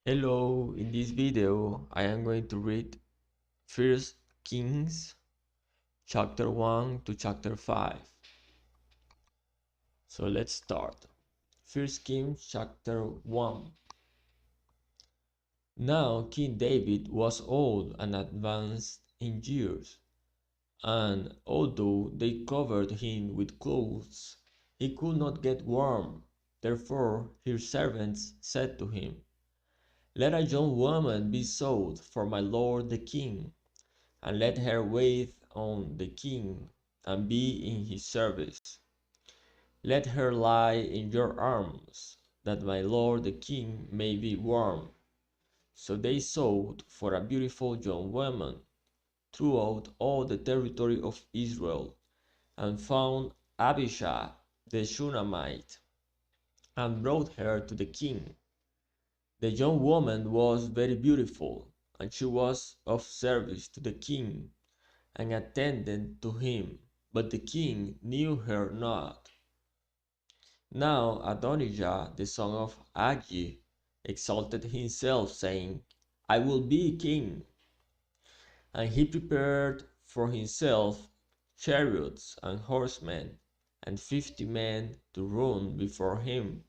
Hello, in this video I am going to read First Kings chapter 1 to chapter 5. So let's start. First Kings chapter 1. Now King David was old and advanced in years, and although they covered him with clothes, he could not get warm. Therefore his servants said to him, "Let a young woman be sought for my lord the king, and let her wait on the king and be in his service. Let her lie in your arms, that my lord the king may be warm." So they sought for a beautiful young woman throughout all the territory of Israel, and found Abishai the Shunammite, and brought her to the king. The young woman was very beautiful, and she was of service to the king, and attended to him, but the king knew her not. Now Adonijah the son of Haggith exalted himself, saying, "I will be king." And he prepared for himself chariots and horsemen, and 50 men to run before him.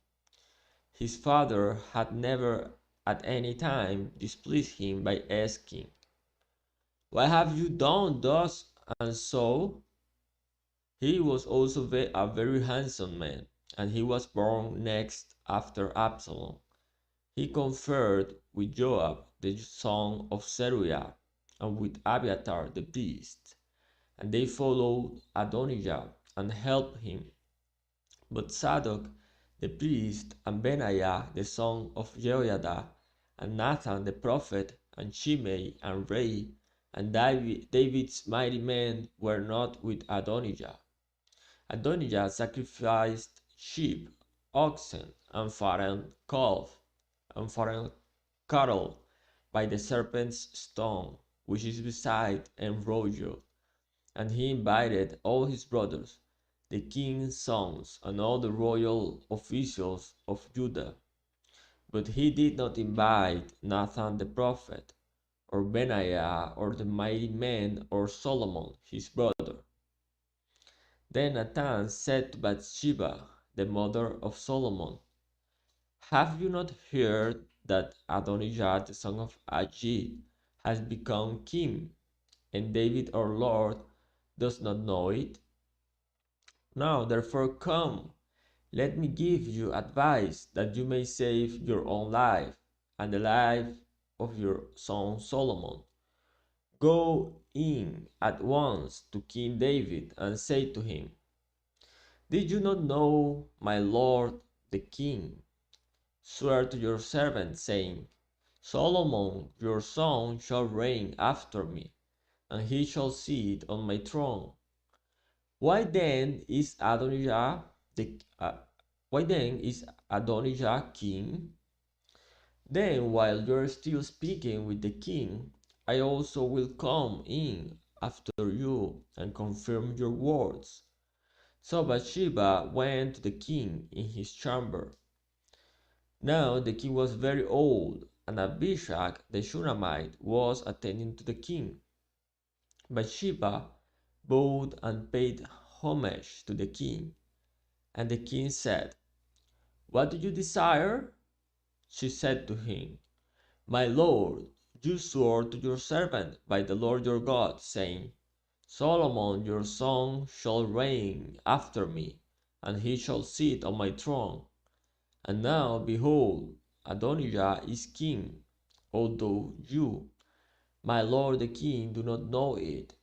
His father had never at any time displeased him by asking, "Why have you done thus and so?" He was also a very handsome man, and he was born next after Absalom. He conferred with Joab the son of Zeruiah, and with Abiathar the priest, and they followed Adonijah and helped him. But Zadok the priest, and Benaiah the son of Jehoiada, and Nathan the prophet, and Shimei, and Rei, and David's mighty men were not with Adonijah. Adonijah sacrificed sheep, oxen, and fattened calf, and fattened cattle by the serpent's stone, which is beside Enrogel. And he invited all his brothers, the king's sons, and all the royal officials of Judah. But he did not invite Nathan the prophet, or Benaiah, or the mighty men, or Solomon his brother. Then Nathan said to Bathsheba, the mother of Solomon, "Have you not heard that Adonijah the son of Haggith has become king, and David our Lord does not know it? Now therefore come, let me give you advice, that you may save your own life, and the life of your son Solomon. Go in at once to King David, and say to him, 'Did you not know my lord the king? Swear to your servant, saying, Solomon your son shall reign after me, and he shall sit on my throne. Why then is Adonijah the why then is Adonijah king?' Then while you are still speaking with the king, I also will come in after you and confirm your words." So Bathsheba went to the king in his chamber. Now the king was very old, and Abishag the Shunammite was attending to the king. Bathsheba bowed and paid homage to the king, and the king said, "What do you desire?" She said to him, "My lord, you swore to your servant by the Lord your God, saying, Solomon your son shall reign after me, and he shall sit on my throne. And now, behold, Adonijah is king, although you, my lord the king, do not know it.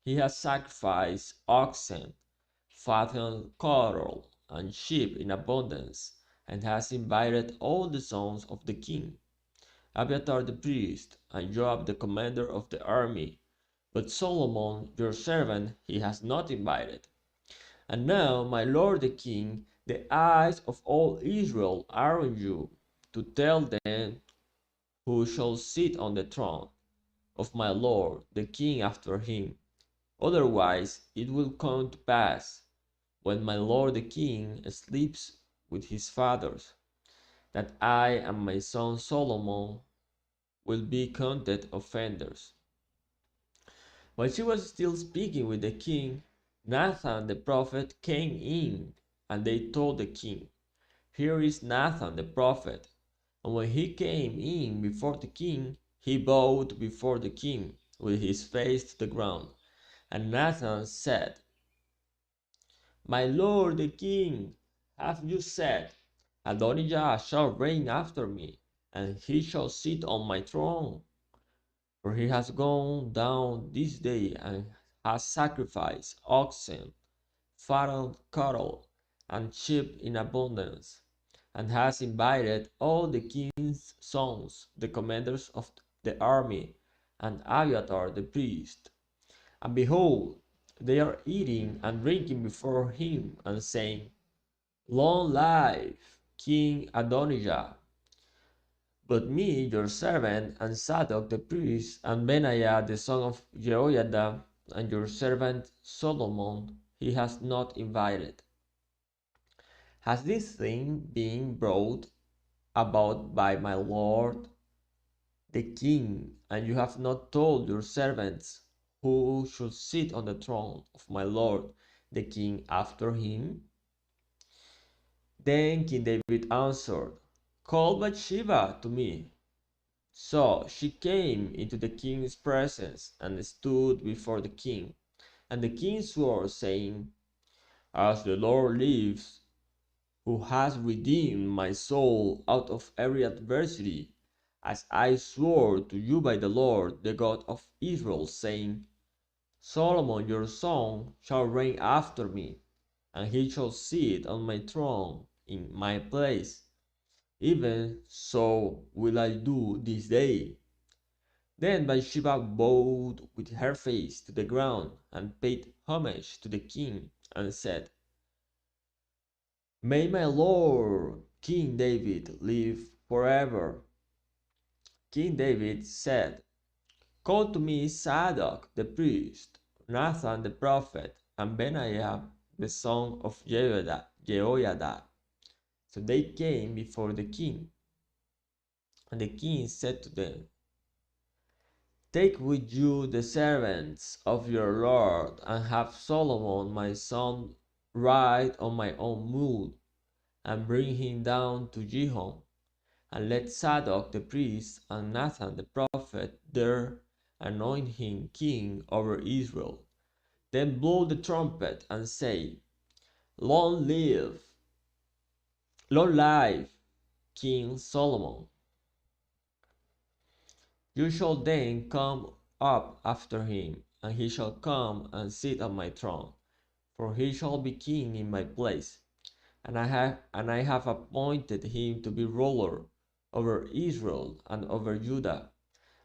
He has sacrificed oxen, fattened cattle, and sheep in abundance, and has invited all the sons of the king, Abiathar the priest, and Joab the commander of the army. But Solomon your servant he has not invited. And now, my lord the king, the eyes of all Israel are on you, to tell them who shall sit on the throne of my lord the king after him. Otherwise it will come to pass, when my lord the king sleeps with his fathers, that I and my son Solomon will be counted offenders. While she was still speaking with the king, Nathan the prophet came in, and they told the king, "Here is Nathan the prophet." And when he came in before the king, he bowed before the king with his face to the ground. And Nathan said, "My lord the king, have you said, Adonijah shall reign after me, and he shall sit on my throne? For he has gone down this day and has sacrificed oxen, fattened cattle, and sheep in abundance, and has invited all the king's sons, the commanders of the army, and Abiathar the priest. And behold, they are eating and drinking before him, and saying, Long life, King Adonijah! But me, your servant, and Zadok the priest, and Benaiah the son of Jehoiada, and your servant Solomon, he has not invited. Has this thing been brought about by my lord the king, and you have not told your servants who should sit on the throne of my lord the king after him?" Then King David answered, "Call Bathsheba to me." So she came into the king's presence and stood before the king. And the king swore, saying, "As the Lord lives, who has redeemed my soul out of every adversity, as I swore to you by the Lord, the God of Israel, saying, Solomon your son shall reign after me, and he shall sit on my throne in my place. Even so will I do this day." Then Bathsheba bowed with her face to the ground and paid homage to the king and said, "May my lord King David live forever." King David said, "Call to me Zadok the priest, Nathan the prophet, and Benaiah the son of Jehoiada." So they came before the king. And the king said to them, "Take with you the servants of your lord, and have Solomon my son ride on my own mule, and bring him down to Gihon, and let Zadok the priest and Nathan the prophet there anoint him king over Israel. Then blow the trumpet and say, Long live King Solomon. You shall then come up after him, and he shall come and sit on my throne, for he shall be king in my place. And I have appointed him to be ruler over Israel and over Judah."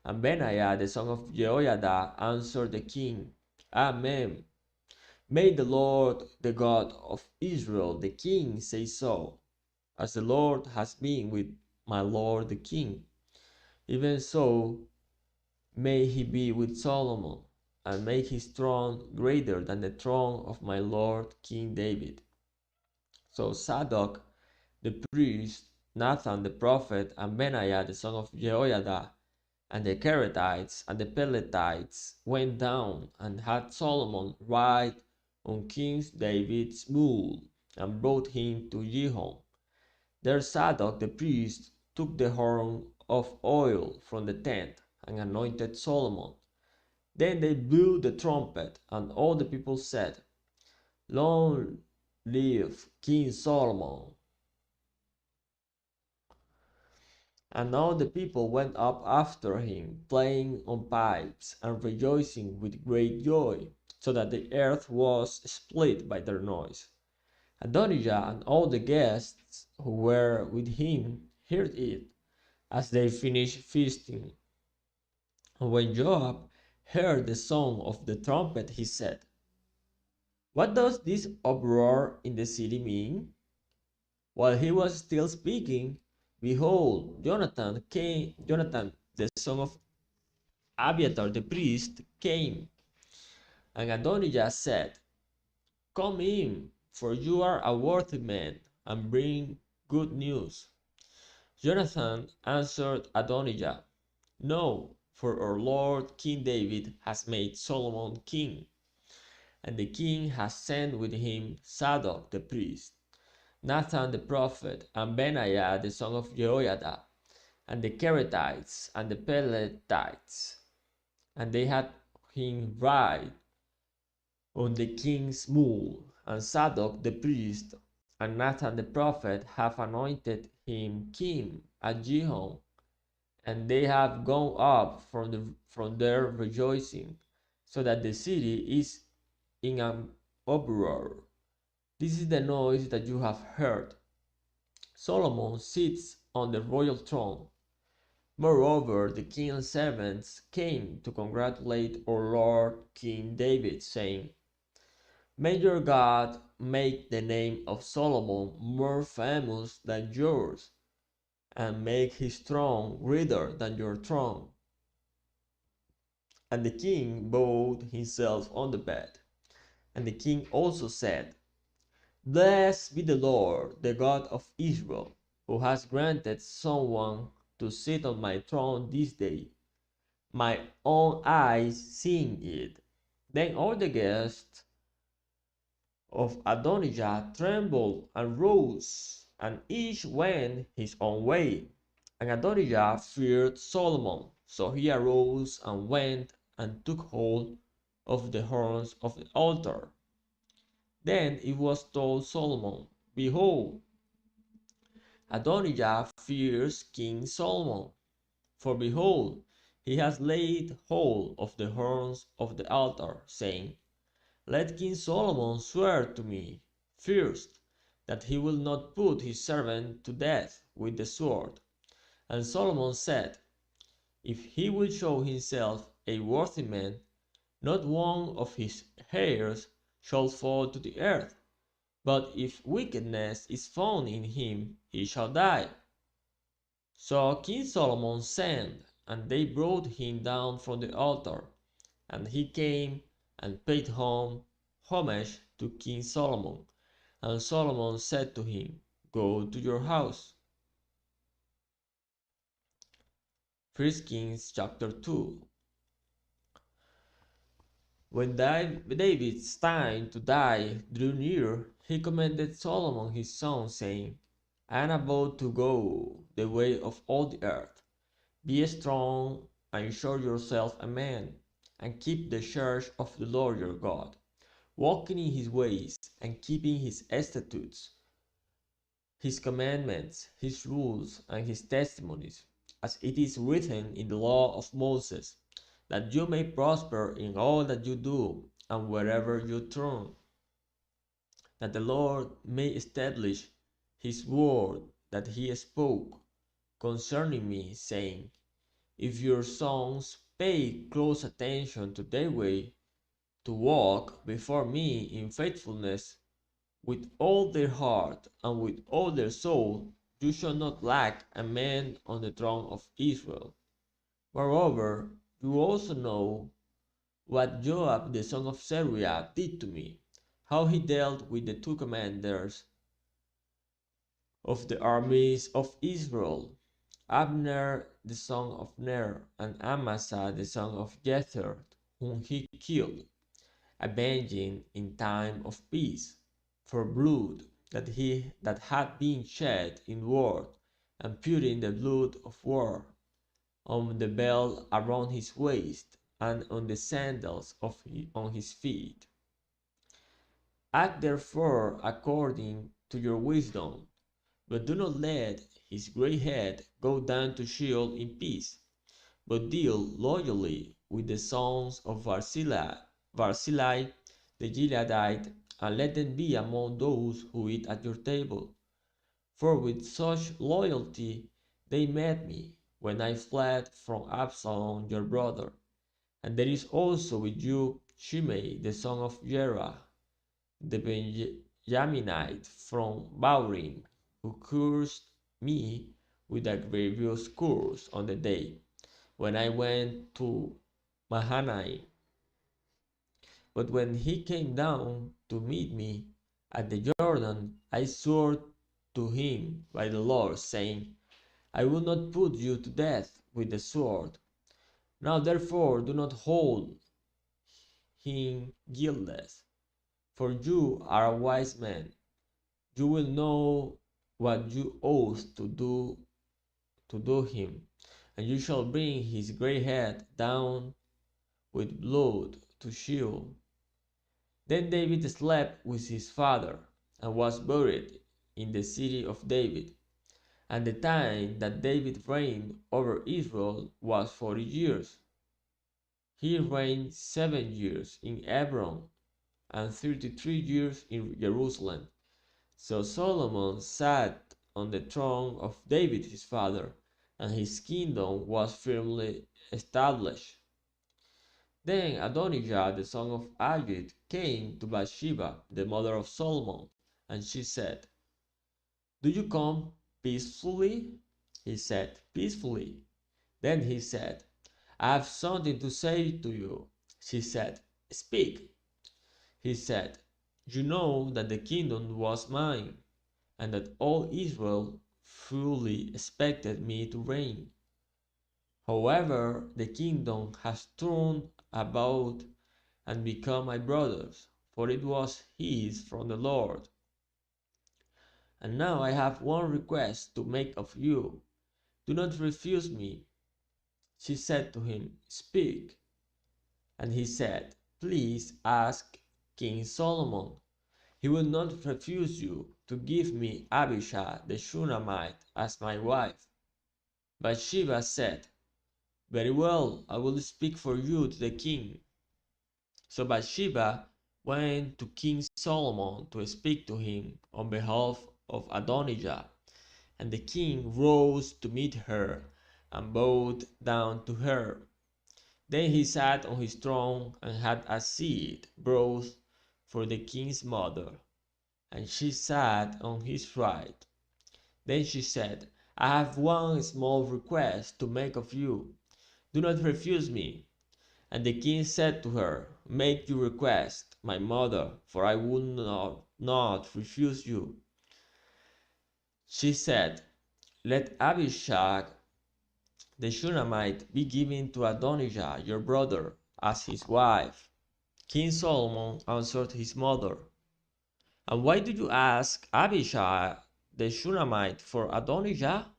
And Benaiah the son of Jehoiada answered the king, "Amen. May the Lord, the God of Israel, the king, say so. As the Lord has been with my lord the king, even so may he be with Solomon, and make his throne greater than the throne of my lord King David." So Zadok the priest, Nathan the prophet, and Benaiah the son of Jehoiada, and the Kerethites and the Peletites went down and had Solomon ride on King David's mule, and brought him to Gihon. There Zadok the priest took the horn of oil from the tent, and anointed Solomon. Then they blew the trumpet, and all the people said, "Long live King Solomon." And all the people went up after him, playing on pipes, and rejoicing with great joy, so that the earth was split by their noise. Adonijah and all the guests who were with him heard it, as they finished feasting. And when Joab heard the sound of the trumpet, he said, "What does this uproar in the city mean?" While he was still speaking, behold, Jonathan, the son of Abiathar the priest, came. And Adonijah said, "Come in, for you are a worthy man, and bring good news." Jonathan answered Adonijah, "No, for our Lord King David has made Solomon king, and the king has sent with him Zadok the priest, Nathan the prophet, and Benaiah the son of Jehoiada, and the Kerethites and the Peletites, and they had him ride on the king's mule, and Zadok the priest and Nathan the prophet have anointed him king at Gihon, and they have gone up from there rejoicing, so that the city is in an uproar. This is the noise that you have heard. Solomon sits on the royal throne. Moreover, the king's servants came to congratulate our Lord King David, saying, May your God make the name of Solomon more famous than yours, and make his throne greater than your throne. And the king bowed himself on the bed. And the king also said, Blessed be the Lord, the God of Israel, who has granted someone to sit on my throne this day, my own eyes seeing it. Then all the guests of Adonijah trembled and rose, and each went his own way. And Adonijah feared Solomon, so he arose and went and took hold of the horns of the altar. Then it was told Solomon, Behold, Adonijah fears King Solomon, for behold, he has laid hold of the horns of the altar, saying, Let King Solomon swear to me first that he will not put his servant to death with the sword. And Solomon said, If he will show himself a worthy man, not one of his hairs shall fall to the earth. But if wickedness is found in him, he shall die. So King Solomon sent, and they brought him down from the altar. And he came and paid homage to King Solomon. And Solomon said to him, Go to your house. 1 Kings chapter 2. When David's time to die drew near, he commanded Solomon his son, saying, I am about to go the way of all the earth. Be strong and show yourself a man, and keep the church of the Lord your God, walking in his ways and keeping his statutes, his commandments, his rules, and his testimonies, as it is written in the law of Moses, that you may prosper in all that you do and wherever you turn, that the Lord may establish his word that he spoke concerning me, saying, If your sons pay close attention to their way, to walk before me in faithfulness with all their heart and with all their soul, you shall not lack a man on the throne of Israel. Moreover, you also know what Joab the son of Zeruiah did to me, how he dealt with the two commanders of the armies of Israel, Abner the son of Ner, and Amasa the son of Jether, whom he killed, avenging in time of peace, for blood that had been shed in war, and putting the blood of war on the belt around his waist, and on the sandals on his feet. Act therefore according to your wisdom, but do not let his grey head go down to Sheol in peace, but deal loyally with the sons of Barzillai the Gileadite, and let them be among those who eat at your table. For with such loyalty they met me when I fled from Absalom your brother. And there is also with you Shimei the son of Jerah, the Benjaminite from Baurim, who cursed me with a grievous curse on the day when I went to Mahanaim. But when he came down to meet me at the Jordan, I swore to him by the Lord, saying, I will not put you to death with the sword. Now therefore do not hold him guiltless, for you are a wise man. You will know what you ought to do him, and you shall bring his grey head down with blood to Sheol. Then David slept with his father, and was buried in the city of David. And the time that David reigned over Israel was 40 years. He reigned 7 years in Hebron, and 33 years in Jerusalem. So Solomon sat on the throne of David his father, and his kingdom was firmly established. Then Adonijah the son of Haggith came to Bathsheba, the mother of Solomon, and she said, "Do you come peacefully?" He said, "Peacefully." Then he said, "I have something to say to you." She said, "Speak." He said, "You know that the kingdom was mine, and that all Israel fully expected me to reign. However, the kingdom has turned about and become my brother's, for it was his from the Lord. And now I have one request to make of you. Do not refuse me." She said to him, "Speak." And he said, "Please ask King Solomon. He will not refuse you to give me Abishai the Shunammite as my wife." But Sheba said, "Very well, I will speak for you to the king." So Bathsheba went to King Solomon to speak to him on behalf of Adonijah, and the king rose to meet her and bowed down to her. Then he sat on his throne and had a seat brought for the king's mother, and she sat on his right. Then she said, "I have one small request to make of you. Do not refuse me." And the king said to her, "Make your request, my mother, for I will not refuse you." She said, "Let Abishag the Shunammite be given to Adonijah your brother as his wife." King Solomon answered his mother, "And why do you ask Abishai the Shunammite for Adonijah?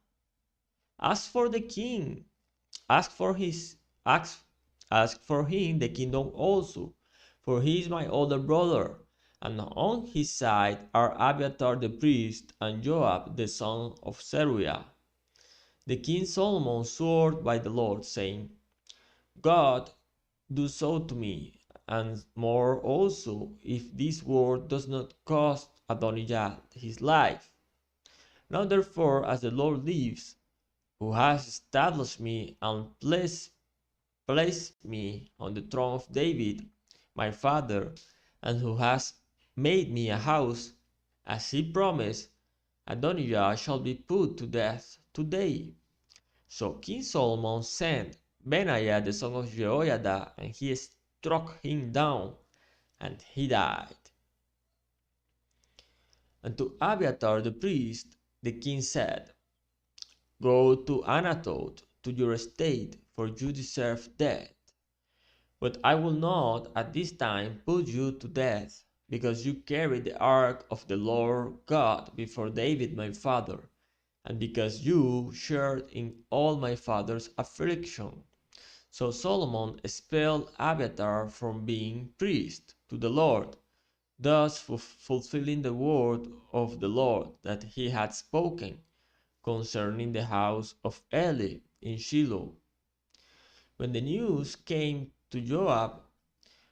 Ask for the king, ask for his ask, ask for him the kingdom also, for he is my older brother, and on his side are Abiathar the priest and Joab the son of Zeruiah." The king Solomon swore by the Lord, saying, "God do so to me, and more also, if this word does not cost Adonijah his life. Now therefore, as the Lord lives, who has established me and placed me on the throne of David, my father, and who has made me a house, as he promised, Adonijah shall be put to death today." So King Solomon sent Benaiah the son of Jehoiada, and he struck him down, and he died. And to Abiathar the priest the king said, "Go to Anathoth to your estate, for you deserve death. But I will not at this time put you to death, because you carried the ark of the Lord God before David my father, and because you shared in all my father's affliction." So Solomon expelled Abiathar from being priest to the Lord, thus fulfilling the word of the Lord that he had spoken concerning the house of Eli in Shiloh. When the news came to Joab,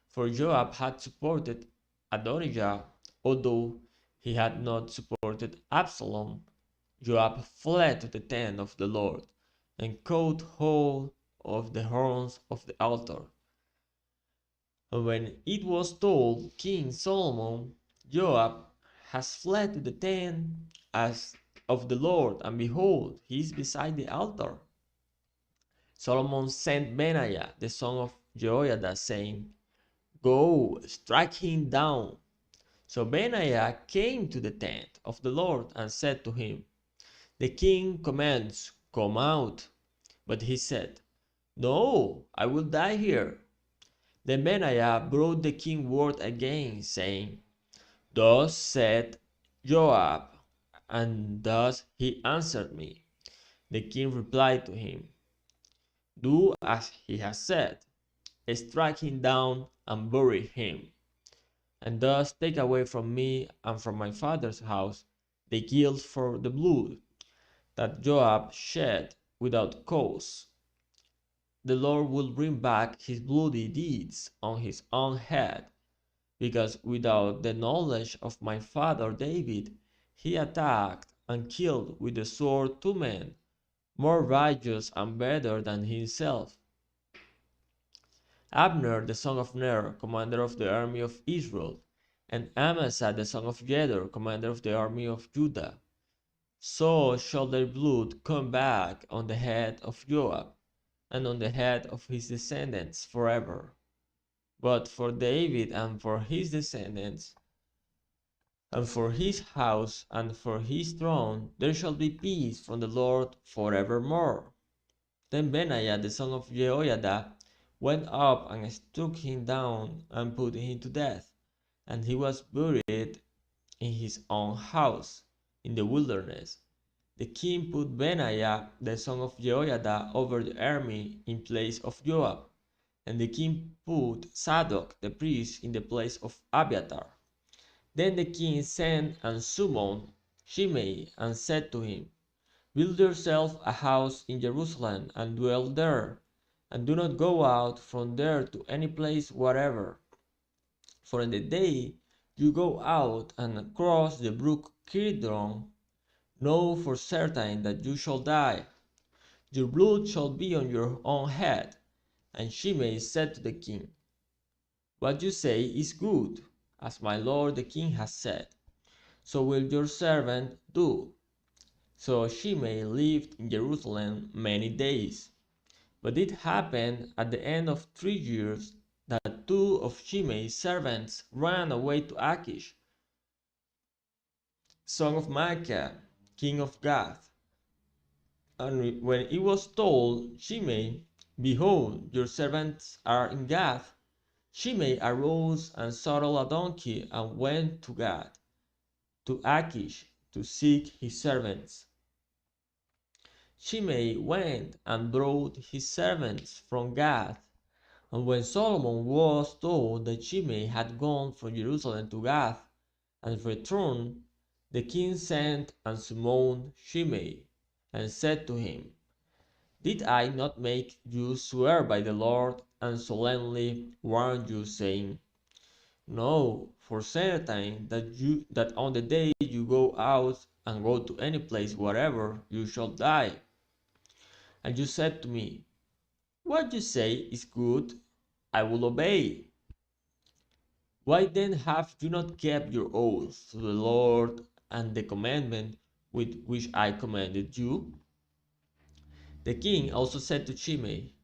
for Joab had supported Adonijah, although he had not supported Absalom, Joab fled to the tent of the Lord and caught hold of the horns of the altar. And when it was told King Solomon, "Joab has fled to the tent as of the Lord, and behold, he is beside the altar," Solomon sent Benaiah the son of Jehoiada, saying, "Go, strike him down." So Benaiah came to the tent of the Lord and said to him, "The king commands, "Come out." But he said, "No, I will die here." Then Benaiah brought the king word again, saying, "Thus said Joab, and thus he answered me." The king replied to him, "Do as he has said, strike him down and bury him, and thus take away from me and from my father's house the guilt for the blood that Joab shed without cause. The Lord will bring back his bloody deeds on his own head, because without the knowledge of my father David, he attacked and killed with the sword 2 men, more righteous and better than himself, Abner the son of Ner, commander of the army of Israel, and Amasa the son of Jether, commander of the army of Judah. So shall their blood come back on the head of Joab, and on the head of his descendants forever. But for David and for his descendants, and for his house and for his throne, there shall be peace from the Lord forevermore. Then Benaiah the son of Jehoiada went up and struck him down and put him to death, and he was buried in his own house in the wilderness. The king put Benaiah the son of Jehoiada over the army in place of Joab, and the king put Zadok the priest in the place of Abiathar. Then the king sent and summoned Shimei and said to him, "Build yourself a house in Jerusalem and dwell there, and do not go out from there to any place whatever. For in the day you go out and cross the brook Kidron, know for certain that you shall die. Your blood shall be on your own head." And Shimei said to the king, "What you say is good, as my lord the king has said. So will your servant do." So Shimei lived in Jerusalem many days. But it happened at the end of 3 years that 2 of Shimei's servants ran away to Achish, son of Micah, king of Gath. And when it was told Shimei, "Behold, your servants are in Gath," Shimei arose and saddled a donkey and went to Gath, to Achish, to seek his servants. Shimei went and brought his servants from Gath. And when Solomon was told that Shimei had gone from Jerusalem to Gath and returned, the king sent and summoned Shimei, and said to him, "Did I not make you swear by the Lord, and solemnly warn you, saying, Know for certain that on the day you go out and go to any place wherever, you shall die? And you said to me, What you say is good, I will obey. Why then have you not kept your oath to the Lord and the commandment with which I commanded you?" The king also said to Shimei,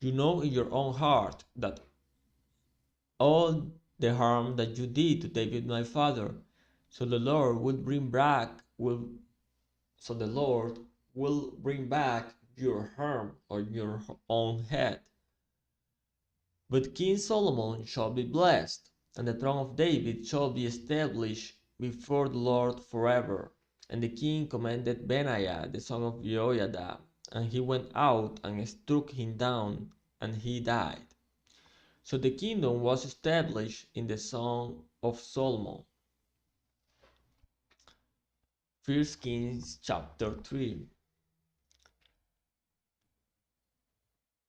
"You know in your own heart that all the harm that you did to David my father, so the Lord will bring back your harm on your own head. But King Solomon shall be blessed, and the throne of David shall be established before the Lord forever." And the king commanded Benaiah the son of Jehoiada, and he went out and struck him down, and he died. So the kingdom was established in the son of Solomon. 1 Kings chapter 3.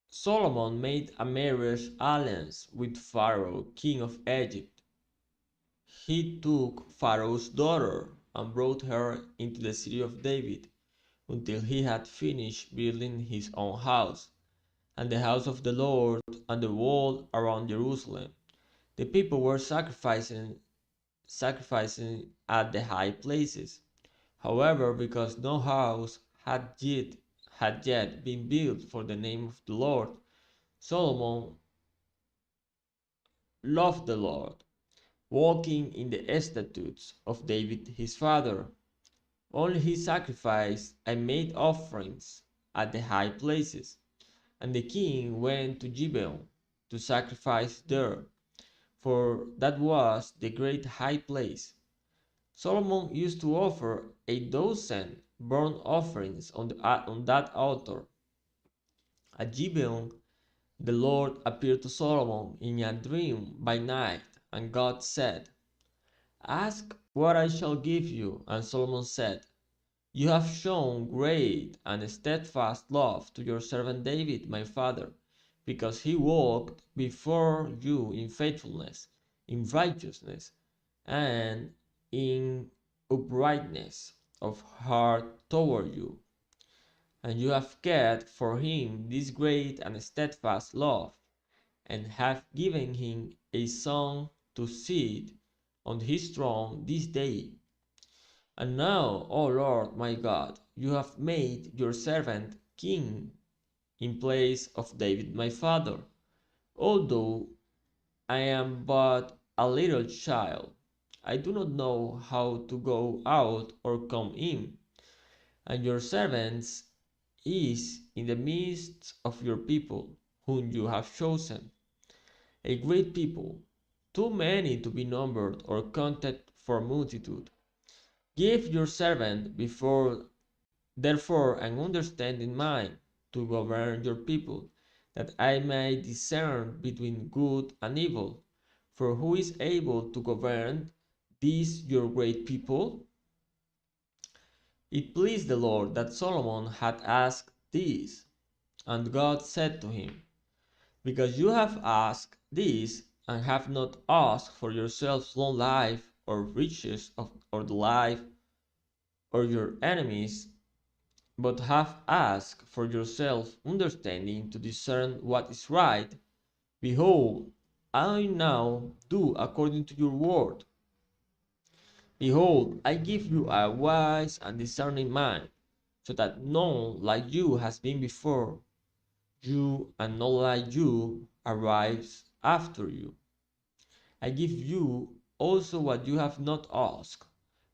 Solomon made a marriage alliance with Pharaoh, king of Egypt. He took Pharaoh's daughter and brought her into the city of David until he had finished building his own house, and the house of the Lord, and the wall around Jerusalem. The people were sacrificing at the high places. However, because no house had yet been built for the name of the Lord, Solomon loved the Lord, walking in the statutes of David his father. Only he sacrificed and made offerings at the high places. And the king went to Gibeon to sacrifice there, for that was the great high place. Solomon used to offer 1,000 burnt offerings on that altar. At Gibeon, the Lord appeared to Solomon in a dream by night, and God said, "Ask what I shall give you." And Solomon said, "You have shown great and steadfast love to your servant David my father, because he walked before you in faithfulness, in righteousness, and in uprightness of heart toward you. And you have kept for him this great and steadfast love, and have given him a son to sit on his throne this day. And now, O Lord my God, you have made your servant king in place of David my father, although I am but a little child. I do not know how to go out or come in, and your servant is in the midst of your people, whom you have chosen, a great people, too many to be numbered or counted for multitude. Give your servant before therefore an understanding mind to govern your people, that I may discern between good and evil. For who is able to govern this your great people? It pleased the Lord that Solomon had asked this, and God said to him, "Because you have asked this, and have not asked for yourselves long life, or riches, or the life of your enemies, but have asked for yourself understanding to discern what is right, behold, I now do according to your word. Behold, I give you a wise and discerning mind, so that none like you has been before you, and none like you arrives after you. I give you also what you have not asked,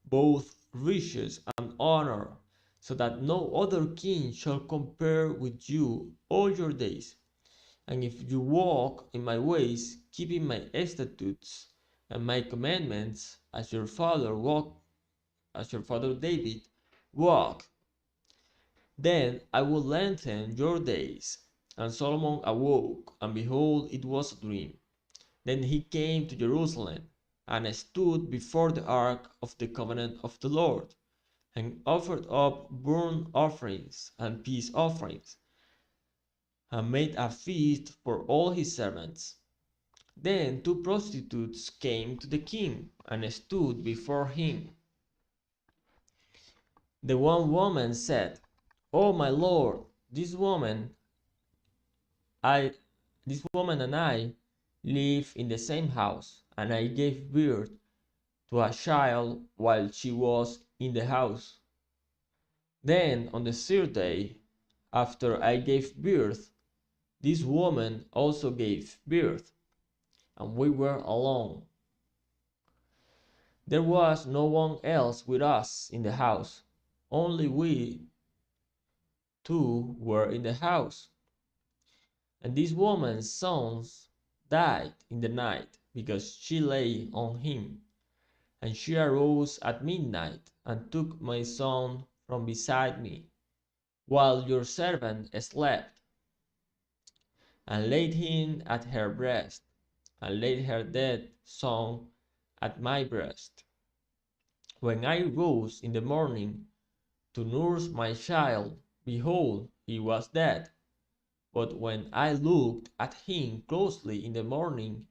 both riches and honor, so that no other king shall compare with you all your days. And if you walk in my ways, keeping my statutes and my commandments, as your father David walked, then I will lengthen your days. And Solomon awoke, and behold, it was a dream. Then he came to Jerusalem, and stood before the ark of the covenant of the Lord, and offered up burnt offerings and peace offerings, and made a feast for all his servants. Then two prostitutes came to the king, and stood before him. The one woman said, "O my lord, I this woman and I live in the same house, and I gave birth to a child while she was in the house. Then on the third day, after I gave birth, this woman also gave birth, and we were alone. There was no one else with us in the house, only we two were in the house. And this woman's sons died in the night, because she lay on him. And she arose at midnight, and took my son from beside me, while your servant slept, and laid him at her breast, and laid her dead son at my breast. When I rose in the morning to nurse my child, behold, he was dead. But when I looked at him closely in the morning,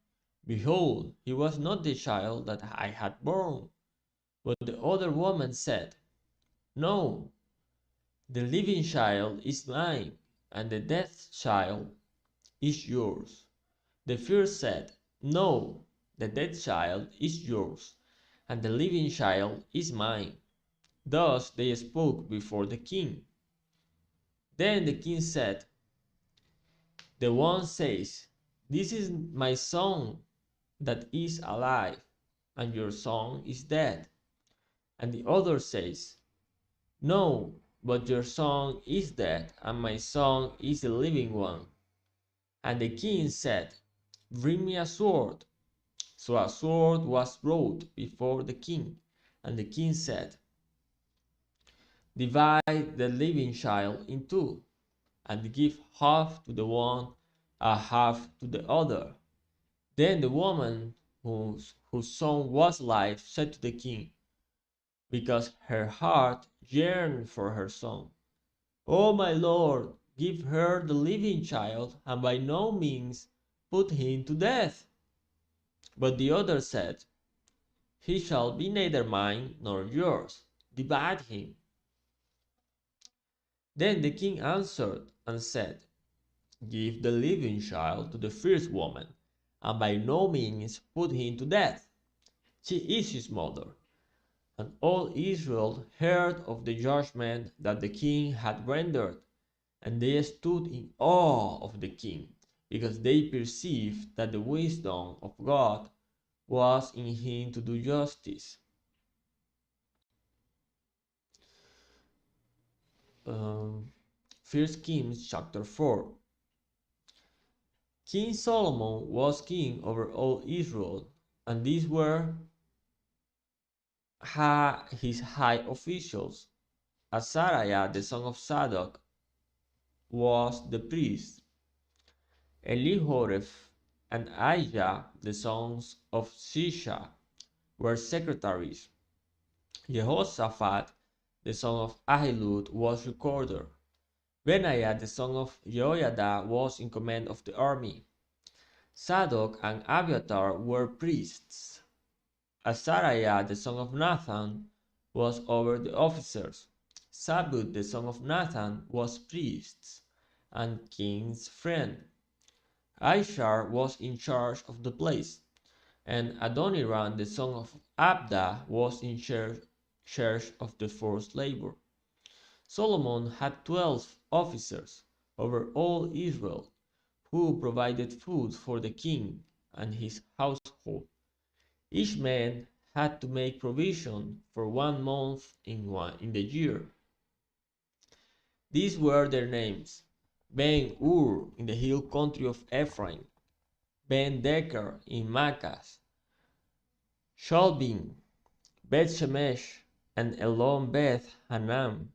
behold, he was not the child that I had borne. But the other woman said, No, the living child is mine, and the dead child is yours. The first said, No, the dead child is yours, and the living child is mine. Thus they spoke before the king. Then the king said, The one says, This is my son that is alive, and your son is dead. And the other says, "No, but your son is dead, and my son is the living one." And the king said, "Bring me a sword." So a sword was brought before the king, and the king said, "Divide the living child in two, and give half to the one and half to the other." Then the woman whose son was alive said to the king, because her heart yearned for her son, "O my lord, give her the living child, and by no means put him to death." But the other said, "He shall be neither mine nor yours. Divide him." Then the king answered and said, "Give the living child to the first woman, and by no means put him to death. She is his mother." And all Israel heard of the judgment that the king had rendered, and they stood in awe of the king, because they perceived that the wisdom of God was in him to do justice. Um, 1 Kings chapter 4. King Solomon was king over all Israel, and these were his high officials. Azariah the son of Zadok was the priest. Elihoreph and Ahijah the sons of Shisha were secretaries. Jehoshaphat the son of Ahilud was recorder. Benaiah the son of Jehoiada was in command of the army. Zadok and Abiathar were priests. Azariah the son of Nathan was over the officers. Zabud the son of Nathan was priest and king's friend. Ishar was in charge of the place, and Adoniram the son of Abda was in charge of the forced labor. Solomon had 12 officers over all Israel, who provided food for the king and his household. Each man had to make provision for 1 month in the year. These were their names: Ben-Ur in the hill country of Ephraim, Ben-Deker in Maacah, Shalbim, Beth-Shemesh, and Elon Beth-Hanan,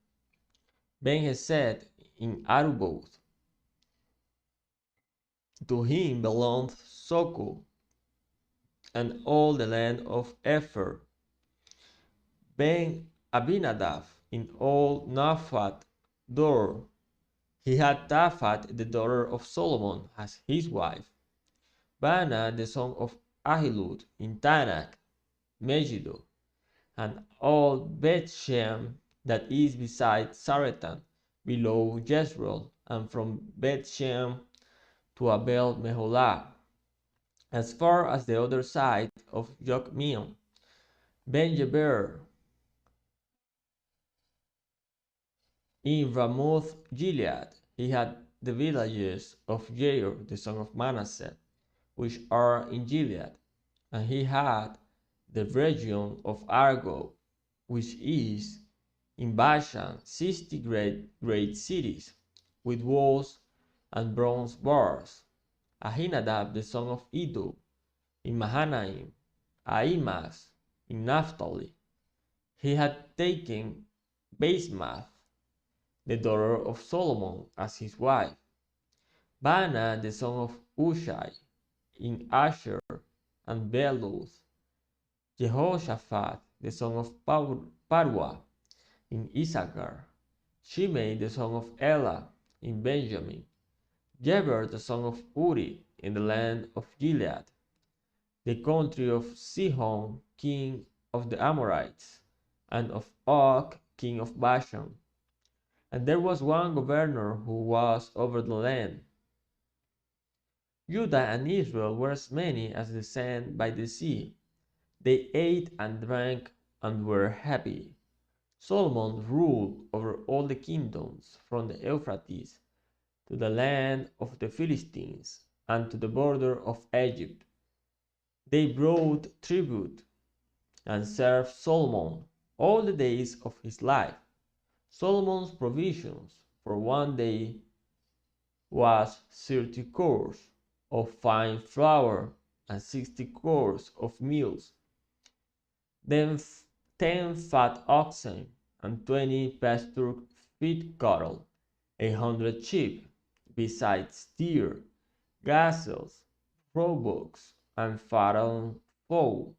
Ben-Hesed in Aruboth. To him belonged Soko and all the land of Epher. Ben-Abinadab in all Naphat Dor. He had Taphat the daughter of Solomon as his wife. Baana the son of Ahilud in Tanakh, Megiddo, and all Bethshem that is beside Saretan, below Jezreel, and from Bethshem to Abel Meholah, as far as the other side of Jokmeam. Ben-Geber in Ramoth Gilead. He had the villages of Jair the son of Manasseh, which are in Gilead, and he had the region of Argob, which is in Bashan, 60 great cities, with walls and bronze bars. Ahinadab the son of Iddo in Mahanaim, Ahimaaz in Naphtali. He had taken Basemath, the daughter of Solomon, as his wife. Baana the son of Ushai in Asher and Beloth. Jehoshaphat the son of Parua in Issachar. Shimei the son of Elah in Benjamin. Geber the son of Uri in the land of Gilead, the country of Sihon king of the Amorites, and of Og king of Bashan. And there was one governor who was over the land. Judah and Israel were as many as the sand by the sea. They ate and drank and were happy. Solomon ruled over all the kingdoms from the Euphrates to the land of the Philistines and to the border of Egypt. They brought tribute and served Solomon all the days of his life. Solomon's provisions for one day was 30 cores of fine flour and 60 cores of meals, then 10 fat oxen and 20 pasture-fed cattle, 100 sheep, besides deer, gazelles, roebucks, and fattened fowl,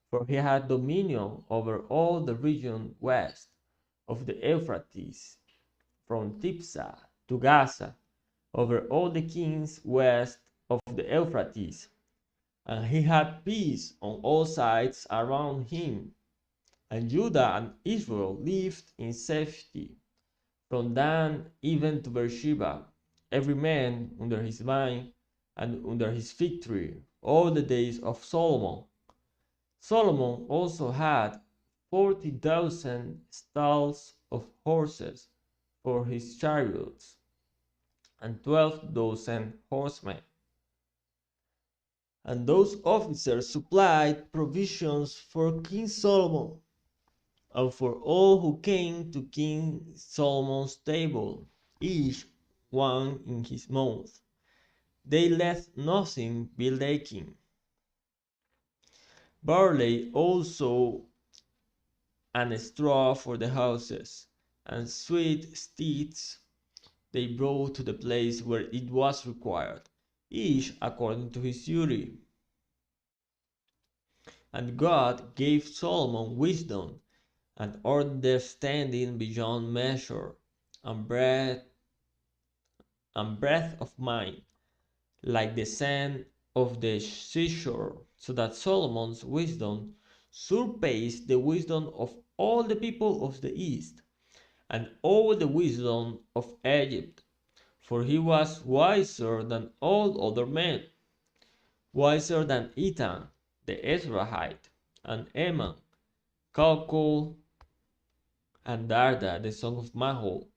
for he had dominion over all the region west of the Euphrates, from Tipsah to Gaza, over all the kings west of the Euphrates, and he had peace on all sides around him. And Judah and Israel lived in safety, from Dan even to Beersheba, every man under his vine and under his fig tree, all the days of Solomon. Solomon also had 40,000 stalls of horses for his chariots, and 12,000 horsemen. And those officers supplied provisions for King Solomon and for all who came to King Solomon's table, each one in his month. They let nothing be lacking. Barley also and straw for the houses, and sweet steeds they brought to the place where it was required, each according to his duty. And God gave Solomon wisdom and understanding beyond measure, and breadth of mind, like the sand of the seashore, so that Solomon's wisdom surpassed the wisdom of all the people of the east, and all the wisdom of Egypt, for he was wiser than all other men, wiser than Ethan the Ezrahite, and Eman, Calcol, and Darda the son of Mahol,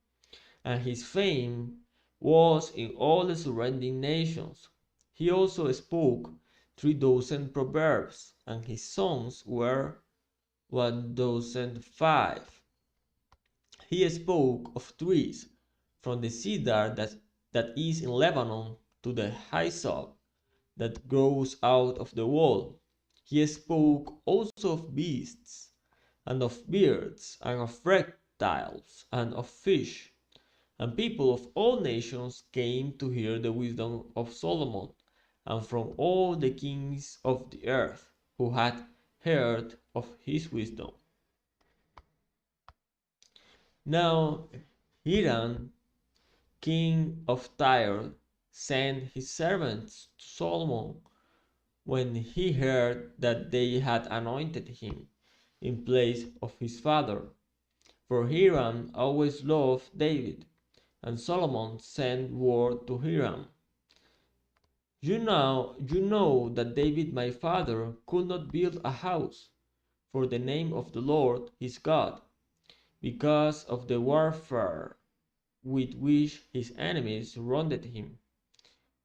and his fame was in all the surrounding nations. He also spoke 3,000 proverbs, and his songs were 1,005. He spoke of trees, from the cedar that is in Lebanon to the hyssop that grows out of the wall. He spoke also of beasts, and of birds, and of reptiles, and of fish. And people of all nations came to hear the wisdom of Solomon, and from all the kings of the earth who had heard of his wisdom. Now Hiram, king of Tyre, sent his servants to Solomon when he heard that they had anointed him in place of his father. For Hiram always loved David, and Solomon sent word to Hiram, you know that David my father could not build a house for the name of the Lord his God, because of the warfare with which his enemies surrounded him,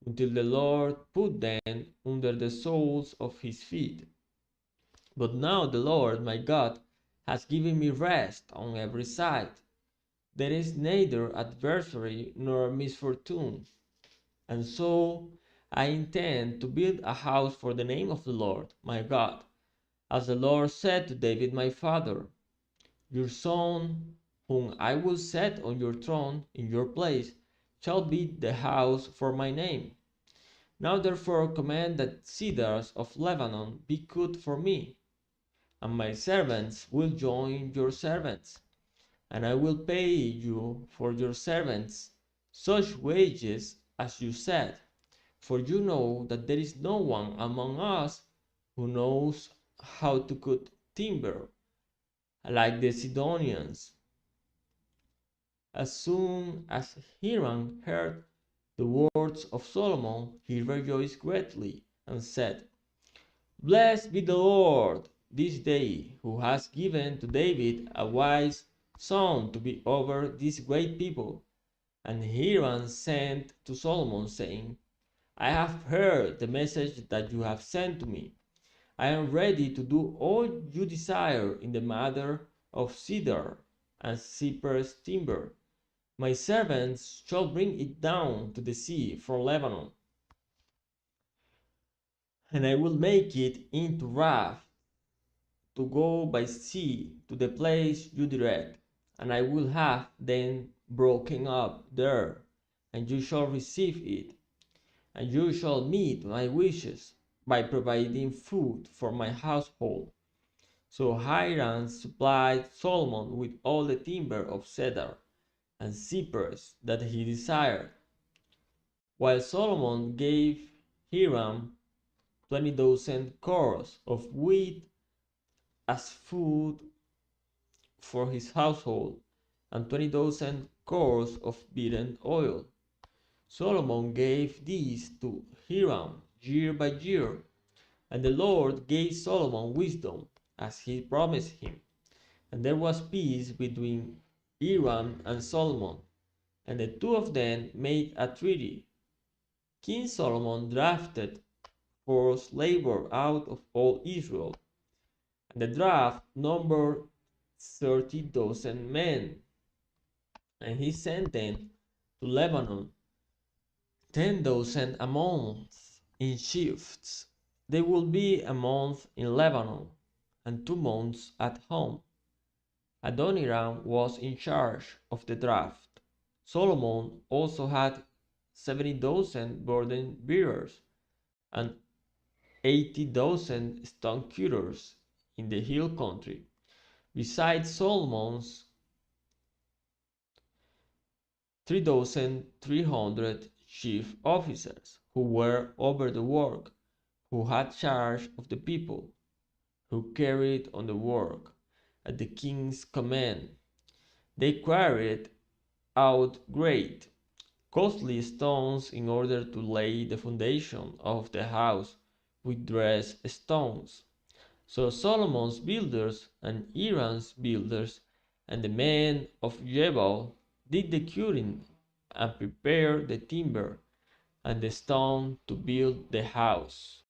until the Lord put them under the soles of his feet. But now the Lord my God has given me rest on every side. There is neither adversary nor misfortune. And so I intend to build a house for the name of the Lord my God, as the Lord said to David my father, your son, whom I will set on your throne in your place, shall build the house for my name. Now therefore command that cedars of Lebanon be cut for me, and my servants will join your servants, and I will pay you for your servants such wages as you said, for you know that there is no one among us who knows how to cut timber, like the Sidonians. As soon as Hiram heard the words of Solomon, he rejoiced greatly, and said, blessed be the Lord this day, who has given to David a wise son to be over this great people. And Hiram sent to Solomon, saying, I have heard the message that you have sent to me. I am ready to do all you desire in the matter of cedar. and cypress timber. My servants shall bring it down to the sea from Lebanon, and I will make it into raft to go by sea to the place you direct, and I will have them broken up there, and you shall receive it, and you shall meet my wishes by providing food for my household. So Hiram supplied Solomon with all the timber of cedar and cypress that he desired, while Solomon gave Hiram 20,000 cors of wheat as food for his household, and 20,000 cors of beaten oil. Solomon gave these to Hiram year by year, and the Lord gave Solomon wisdom, as he promised him. And there was peace between Hiram and Solomon, and the two of them made a treaty. King Solomon drafted forced labor out of all Israel, and the draft numbered 30,000 men, and he sent them to Lebanon, 10,000 a month in shifts. They would be a month in Lebanon and 2 months at home. Adoniram was in charge of the draft. Solomon also had 70,000 burden bearers and 80,000 stone cutters in the hill country, besides Solomon's 3,300 chief officers who were over the work, who had charge of the people, who carried on the work at the king's command. They carried out great, costly stones in order to lay the foundation of the house with dressed stones. So Solomon's builders and Hiram's builders and the men of Jebel did the cutting and prepared the timber and the stone to build the house.